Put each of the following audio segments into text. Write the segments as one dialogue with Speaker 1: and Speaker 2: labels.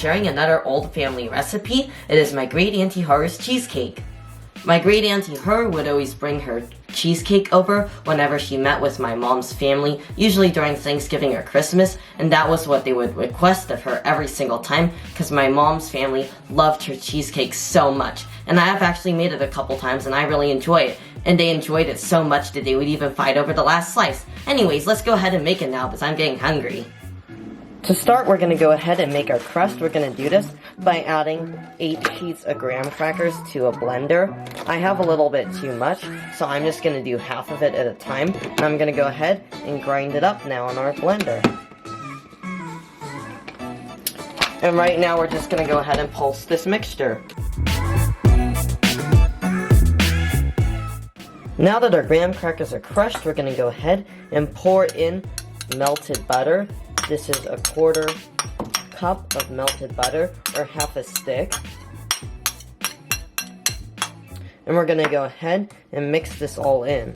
Speaker 1: sharing another old family recipe. It is my great auntie Haru's cheesecake. My great auntie Haru would always bring her cheesecake over whenever she met with my mom's family, usually during Thanksgiving or Christmas, and that was what they would request of her every single time because my mom's family loved her cheesecake so much. And I have actually made it a couple times and I really enjoy it. And they enjoyed it so much that they would even fight over the last slice. Anyways, let's go ahead and make it now because I'm getting hungry. To start, we're going to go ahead and make our crust. We're going to do this by adding 8 sheets of graham crackers to a blender. I have a little bit too much, so I'm just going to do half of it at a time. And I'm going to go ahead and grind it up now in our blender. And right now we're just going to go ahead and pulse this mixture. Now that our graham crackers are crushed, we're going to go ahead and pour in melted butter. This is a 1/4 cup of melted butter, or half a stick. And we're going to go ahead and mix this all in.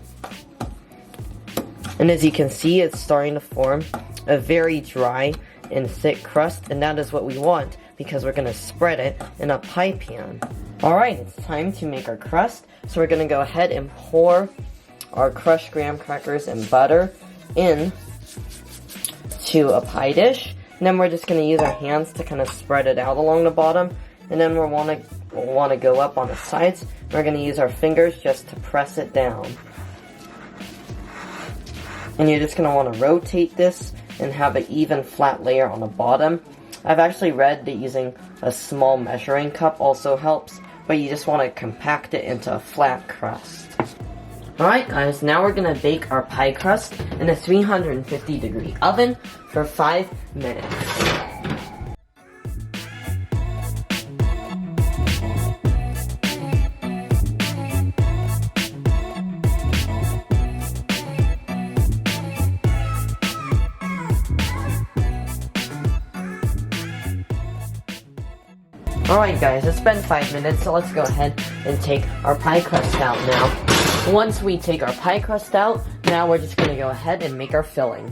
Speaker 1: And as you can see, it's starting to form a very dry and thick crust, and that is what we want because we're going to spread it in a pie pan. Alright, it's time to make our crust. So we're going to go ahead and pour our crushed graham crackers and butter in to a pie dish, and then we're just going to use our hands to kind of spread it out along the bottom, and then we'll want to go up on the sides. We're going to use our fingers just to press it down, and you're just going to want to rotate this and have an even flat layer on the bottom. I've actually read that using a small measuring cup also helps, but you just want to compact it into a flat crust. Alright guys, now we're going to bake our pie crust in a 350-degree oven for 5 minutes. Alright guys, it's been 5 minutes, so let's go ahead and take our pie crust out now. Once we take our pie crust out, now we're just going to go ahead and make our filling.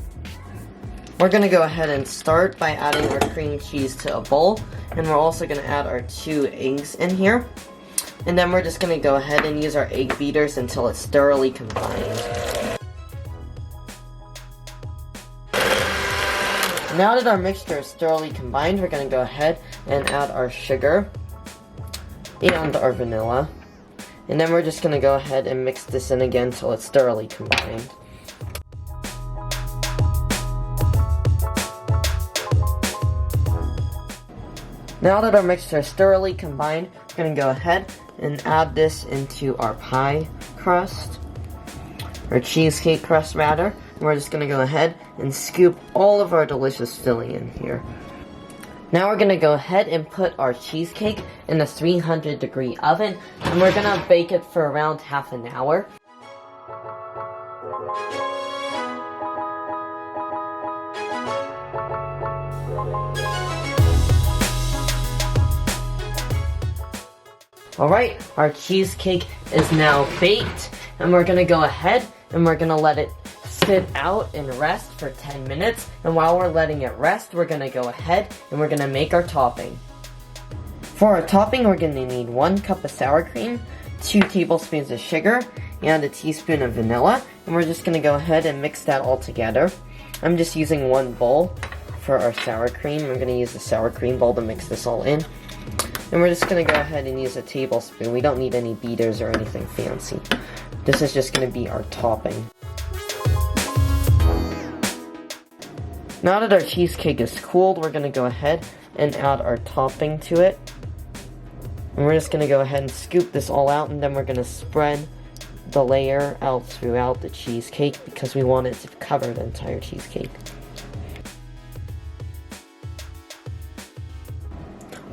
Speaker 1: We're going to go ahead and start by adding our cream cheese to a bowl, and we're also going to add our 2 eggs in here. And then we're just going to go ahead and use our egg beaters until it's thoroughly combined. Now that our mixture is thoroughly combined, we're going to go ahead and add our sugar and our vanilla. And then we're just going to go ahead and mix this in again until it's thoroughly combined. Now that our mixture is thoroughly combined, we're going to go ahead and add this into our pie crust, or cheesecake crust rather. And we're just going to go ahead and scoop all of our delicious filling in here. Now we're going to go ahead and put our cheesecake in a 300-degree oven, and we're going to bake it for around half an hour. Alright, our cheesecake is now baked, and we're going to go ahead and we're going to let it sit out and rest for 10 minutes, and while we're letting it rest, we're going to go ahead and we're going to make our topping. For our topping, we're going to need 1 cup of sour cream, 2 tablespoons of sugar, and a teaspoon of vanilla, and we're just going to go ahead and mix that all together. I'm just using 1 bowl for our sour cream. I'm going to use the sour cream bowl to mix this all in. And we're just going to go ahead and use a tablespoon. We don't need any beaters or anything fancy. This is just going to be our topping. Now that our cheesecake is cooled, we're going to go ahead and add our topping to it. And we're just going to go ahead and scoop this all out, and then we're going to spread the layer out throughout the cheesecake because we want it to cover the entire cheesecake.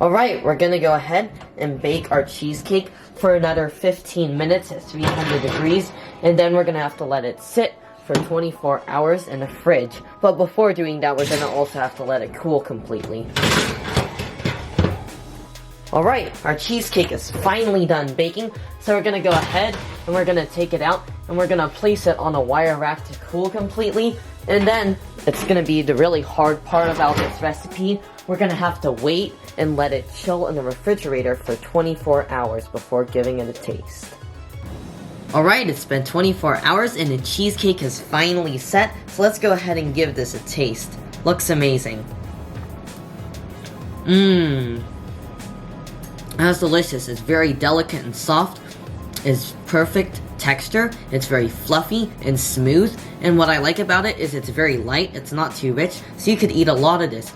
Speaker 1: Alright, we're going to go ahead and bake our cheesecake for another 15 minutes at 300 degrees, and then we're going to have to let it sit for 24 hours in the fridge. But before doing that, we're going to also have to let it cool completely. Alright, our cheesecake is finally done baking, so we're going to go ahead and we're going to take it out and we're going to place it on a wire rack to cool completely. And then, it's going to be the really hard part about this recipe. We're going to have to wait and let it chill in the refrigerator for 24 hours before giving it a taste. Alright, it's been 24 hours and the cheesecake is finally set, so let's go ahead and give this a taste. Looks amazing. That's delicious. It's very delicate and soft. It's perfect texture. It's very fluffy and smooth. And what I like about it is it's very light. It's not too rich, so you could eat a lot of this.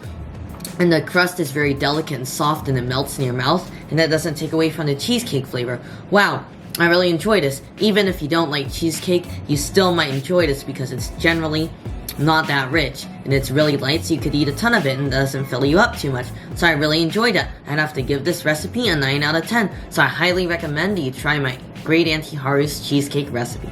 Speaker 1: And the crust is very delicate and soft and it melts in your mouth, and that doesn't take away from the cheesecake flavor. Wow, I really enjoy this. Even if you don't like cheesecake, you still might enjoy this because it's generally not that rich, and it's really light, so you could eat a ton of it and it doesn't fill you up too much. So I really enjoyed it. I'd have to give this recipe a 9 out of 10, so I highly recommend that you try my great Auntie Haru's cheesecake recipe.